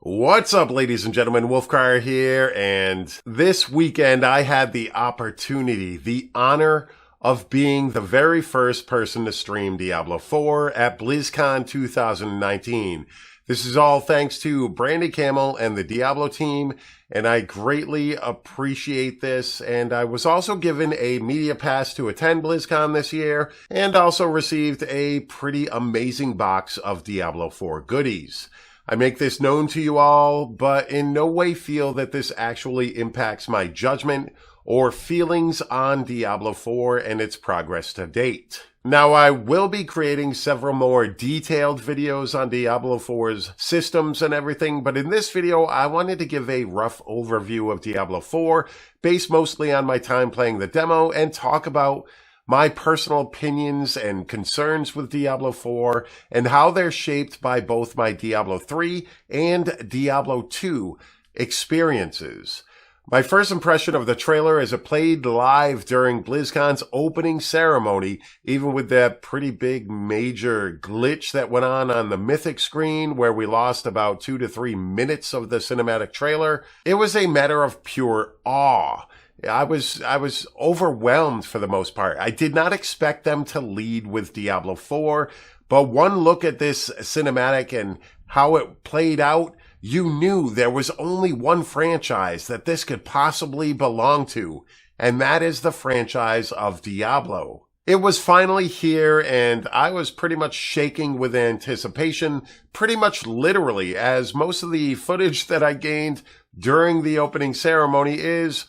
What's up, ladies and gentlemen? Wolfcryer here, and this weekend I had the opportunity, the honor of being the very first person to stream Diablo 4 at Blizzcon 2019. This is all thanks to Brandy Camel and the Diablo team, and I greatly appreciate this. And I was also given a media pass to attend BlizzCon this year, and also received a pretty amazing box of Diablo 4 goodies. I make this known to you all, but in no way feel that this actually impacts my judgment or feelings on Diablo 4 and its progress to date. Now, I will be creating several more detailed videos on Diablo 4's systems and everything, but in this video, I wanted to give a rough overview of Diablo 4, based mostly on my time playing the demo, and talk about my personal opinions and concerns with Diablo 4 and how they're shaped by both my Diablo 3 and Diablo 2 experiences. My first impression of the trailer as it played live during BlizzCon's opening ceremony, even with that pretty big major glitch that went on the Mythic screen where we lost about 2 to 3 minutes of the cinematic trailer, it was a matter of pure awe. I was overwhelmed for the most part. I did not expect them to lead with Diablo 4, but one look at this cinematic and how it played out, you knew there was only one franchise that this could possibly belong to, and that is the franchise of Diablo. It was finally here, and I was pretty much shaking with anticipation, pretty much literally, as most of the footage that I gained during the opening ceremony is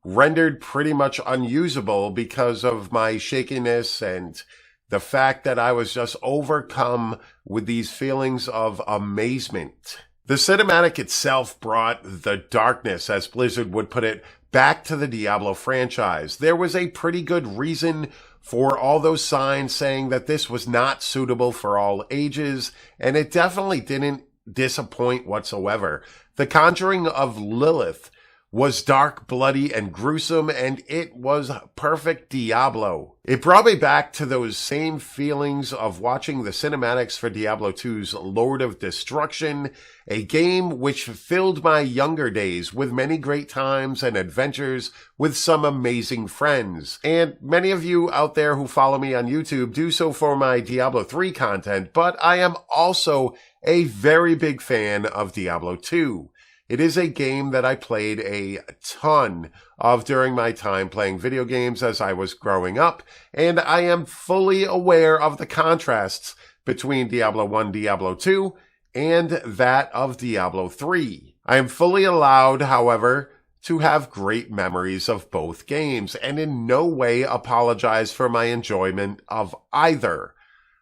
rendered pretty much unusable because of my shakiness and the fact that I was just overcome with these feelings of amazement. The cinematic itself brought the darkness, as Blizzard would put it, back to the Diablo franchise. There was a pretty good reason for all those signs saying that this was not suitable for all ages, and it definitely didn't disappoint whatsoever. The Conjuring of Lilith was dark, bloody, and gruesome, and it was perfect Diablo. It brought me back to those same feelings of watching the cinematics for Diablo 2's Lord of Destruction, a game which filled my younger days with many great times and adventures with some amazing friends. And many of you out there who follow me on YouTube do so for my Diablo 3 content, but I am also a very big fan of Diablo 2. It is a game that I played a ton of during my time playing video games as I was growing up, and I am fully aware of the contrasts between Diablo 1, Diablo 2, and that of Diablo 3. I am fully allowed, however, to have great memories of both games, and in no way apologize for my enjoyment of either.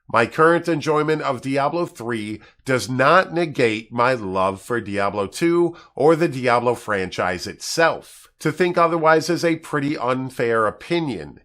My current enjoyment of Diablo 3 does not negate my love for Diablo 2 or the Diablo franchise itself. To think otherwise is a pretty unfair opinion.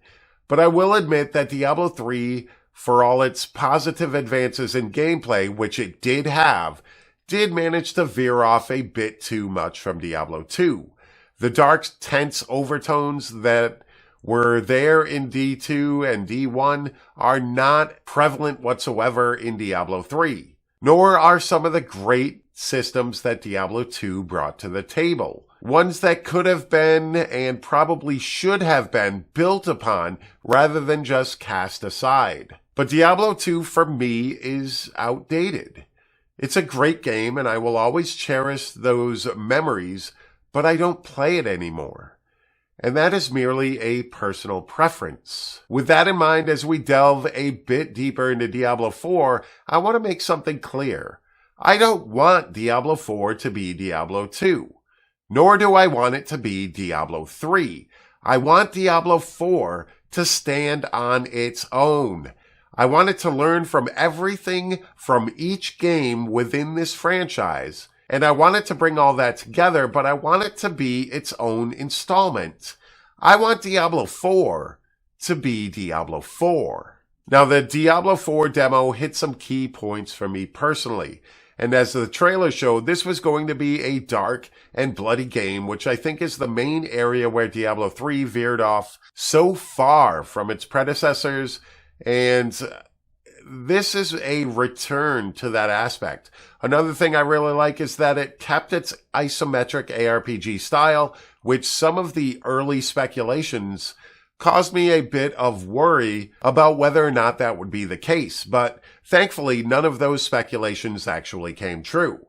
But I will admit that Diablo 3, for all its positive advances in gameplay, which it did have, did manage to veer off a bit too much from Diablo 2. The dark, tense overtones that were there in D2 and D1 are not prevalent whatsoever in Diablo 3, nor are some of the great systems that Diablo 2 brought to the table. Ones that could have been and probably should have been built upon rather than just cast aside. But Diablo 2 for me is outdated. It's a great game and I will always cherish those memories, but I don't play it anymore. And that is merely a personal preference. With that in mind, as we delve a bit deeper into Diablo 4, I want to make something clear. I don't want Diablo 4 to be Diablo 2, nor do I want it to be Diablo 3. I want Diablo 4 to stand on its own. I want it to learn from everything from each game within this franchise. And I want it to bring all that together, but I want it to be its own installment. I want Diablo 4 to be Diablo 4. Now, the Diablo 4 demo hit some key points for me personally. And as the trailer showed, this was going to be a dark and bloody game, which I think is the main area where Diablo 3 veered off so far from its predecessors. And this is a return to that aspect. Another thing I really like is that it kept its isometric ARPG style, which some of the early speculations caused me a bit of worry about whether or not that would be the case, but thankfully none of those speculations actually came true.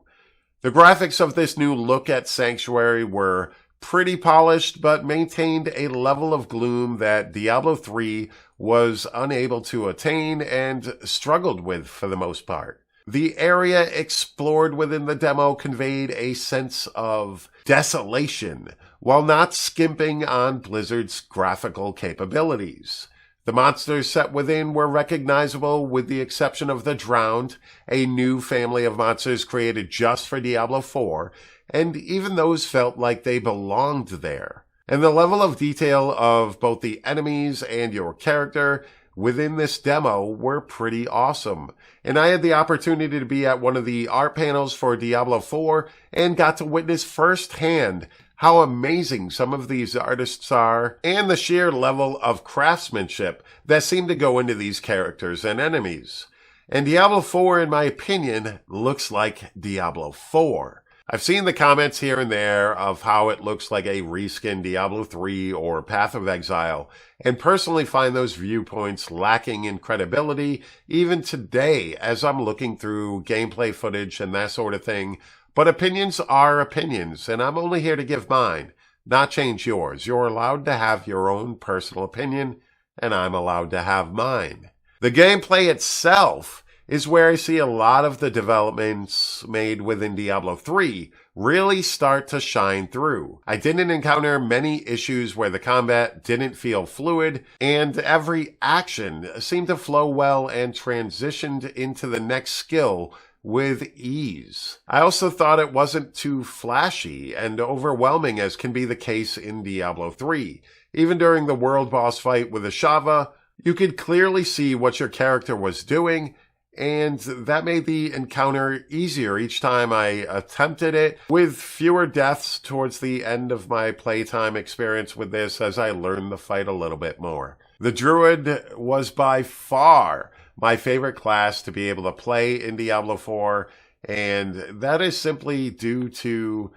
The graphics of this new look at Sanctuary were pretty polished, but maintained a level of gloom that Diablo 3 was unable to attain and struggled with for the most part. The area explored within the demo conveyed a sense of desolation, while not skimping on Blizzard's graphical capabilities. The monsters set within were recognizable with the exception of the Drowned, a new family of monsters created just for Diablo 4, and even those felt like they belonged there. And the level of detail of both the enemies and your character within this demo were pretty awesome. And I had the opportunity to be at one of the art panels for Diablo 4 and got to witness firsthand how amazing some of these artists are and the sheer level of craftsmanship that seemed to go into these characters and enemies. And Diablo 4, in my opinion, looks like Diablo 4. I've seen the comments here and there of how it looks like a reskinned Diablo 3 or Path of Exile, and personally find those viewpoints lacking in credibility even today as I'm looking through gameplay footage and that sort of thing. But opinions are opinions, and I'm only here to give mine, not change yours. You're allowed to have your own personal opinion, and I'm allowed to have mine. The gameplay itself is where I see a lot of the developments made within Diablo 3 really start to shine through. I didn't encounter many issues where the combat didn't feel fluid, and every action seemed to flow well and transitioned into the next skill with ease. I also thought it wasn't too flashy and overwhelming as can be the case in Diablo 3. Even during the world boss fight with Ashava, you could clearly see what your character was doing, and that made the encounter easier each time I attempted it, with fewer deaths towards the end of my playtime experience with this as I learned the fight a little bit more. The Druid was by far my favorite class to be able to play in Diablo 4, and that is simply due to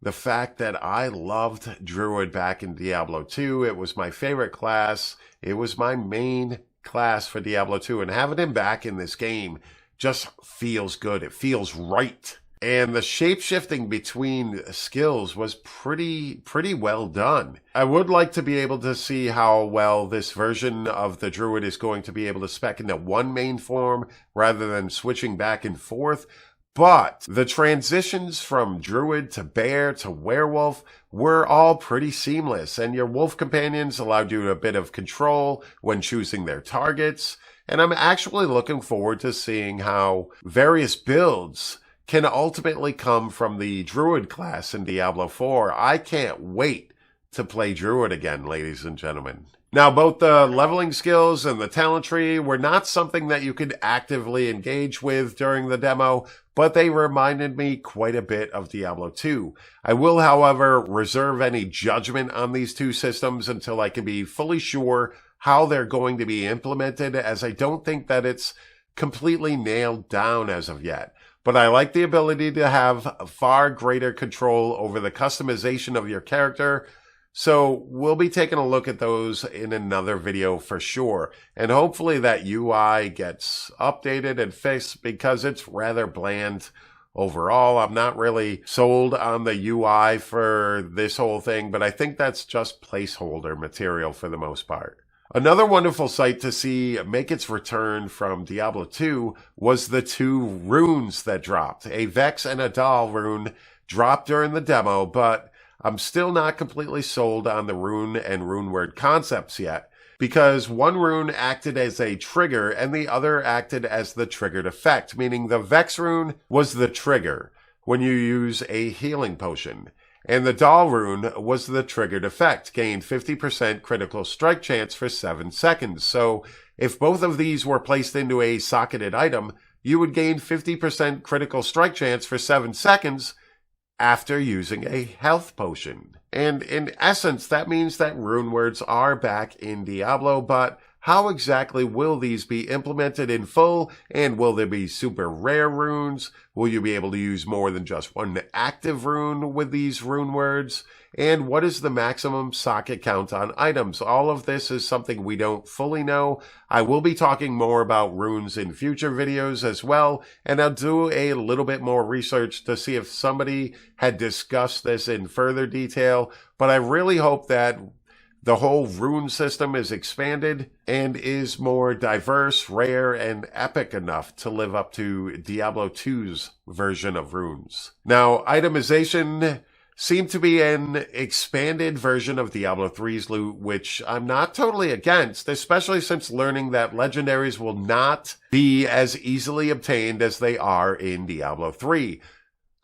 the fact that I loved Druid back in Diablo 2. It was my favorite class. It was my main class for Diablo 2, and having him back in this game just feels good. It feels right. And the shape-shifting between skills was pretty well done. I would like to be able to see how well this version of the Druid is going to be able to spec into one main form rather than switching back and forth. But the transitions from Druid to Bear to Werewolf were all pretty seamless, and your Wolf companions allowed you a bit of control when choosing their targets. And I'm actually looking forward to seeing how various builds can ultimately come from the Druid class in Diablo 4. I can't wait to play Druid again, ladies and gentlemen. Now, both the leveling skills and the talent tree were not something that you could actively engage with during the demo, but they reminded me quite a bit of Diablo 2. I will, however, reserve any judgment on these two systems until I can be fully sure how they're going to be implemented, as I don't think that it's completely nailed down as of yet. But I like the ability to have far greater control over the customization of your character, so we'll be taking a look at those in another video for sure. And hopefully that UI gets updated and fixed because it's rather bland overall. I'm not really sold on the UI for this whole thing, but I think that's just placeholder material for the most part. Another wonderful sight to see make its return from Diablo 2 was the two runes that dropped. A Vex and a Doll rune dropped during the demo, but I'm still not completely sold on the rune and rune word concepts yet, because one rune acted as a trigger and the other acted as the triggered effect, meaning the Vex rune was the trigger when you use a healing potion, and the Doll rune was the triggered effect, gained 50% critical strike chance for 7 seconds. So if both of these were placed into a socketed item, you would gain 50% critical strike chance for 7 seconds after using a health potion. And in essence, that means that rune words are back in Diablo, but How exactly will these be implemented in full, and will there be super rare runes? Will you be able to use more than just one active rune with these rune words? And what is the maximum socket count on items? All of this is something we don't fully know. I will be talking more about runes in future videos as well, and I'll do a little bit more research to see if somebody had discussed this in further detail, but I really hope that the whole rune system is expanded and is more diverse, rare, and epic enough to live up to Diablo 2's version of runes. Now, itemization seemed to be an expanded version of Diablo 3's loot, which I'm not totally against, especially since learning that legendaries will not be as easily obtained as they are in Diablo 3.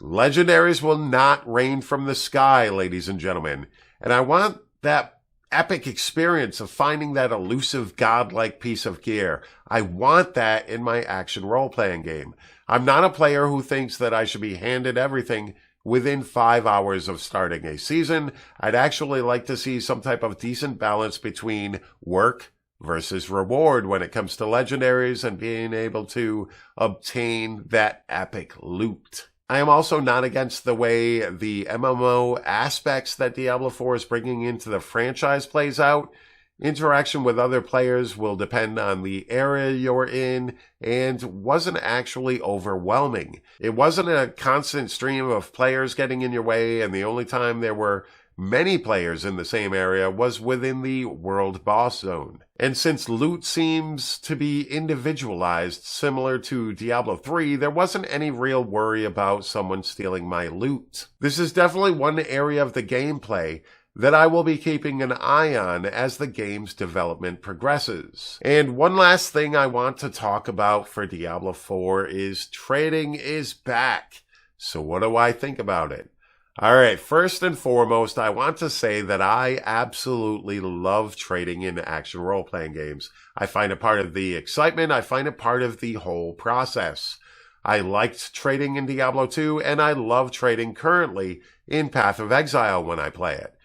Legendaries will not rain from the sky, ladies and gentlemen, and I want that epic experience of finding that elusive godlike piece of gear. I want that in my action role-playing game. I'm not a player who thinks that I should be handed everything within 5 hours of starting a season. I'd actually like to see some type of decent balance between work versus reward when it comes to legendaries and being able to obtain that epic loot. I am also not against the way the MMO aspects that Diablo 4 is bringing into the franchise plays out. Interaction with other players will depend on the area you're in and wasn't actually overwhelming. It wasn't a constant stream of players getting in your way, and the only time there were many players in the same area was within the world boss zone. And since loot seems to be individualized, similar to Diablo 3, there wasn't any real worry about someone stealing my loot. This is definitely one area of the gameplay that I will be keeping an eye on as the game's development progresses. And one last thing I want to talk about for Diablo 4 is trading is back. So what do I think about it? Alright, first and foremost, I want to say that I absolutely love trading in action role-playing games. I find it part of the excitement, I find it part of the whole process. I liked trading in Diablo 2, and I love trading currently in Path of Exile when I play it,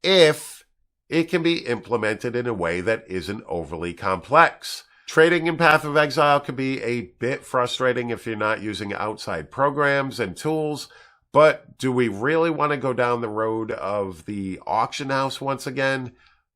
if it can be implemented in a way that isn't overly complex. Trading in Path of Exile can be a bit frustrating if you're not using outside programs and tools, but do we really want to go down the road of the auction house once again?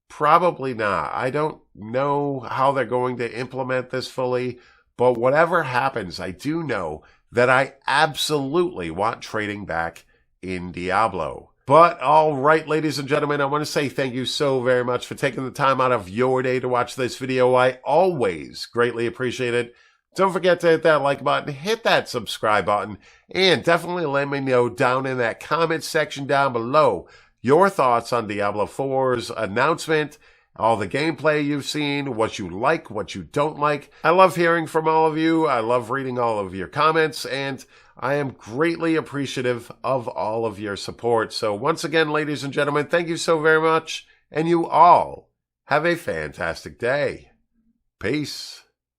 Probably not. I don't know how they're going to implement this fully, but whatever happens, I do know that I absolutely want trading back in Diablo. But all right, ladies and gentlemen, I want to say thank you so very much for taking the time out of your day to watch this video. I always greatly appreciate it. Don't forget to hit that like button, hit that subscribe button, and definitely let me know down in that comment section down below your thoughts on Diablo 4's announcement, all the gameplay you've seen, what you like, what you don't like. I love hearing from all of you. I love reading all of your comments, and I am greatly appreciative of all of your support. So once again, ladies and gentlemen, thank you so very much, and you all have a fantastic day. Peace.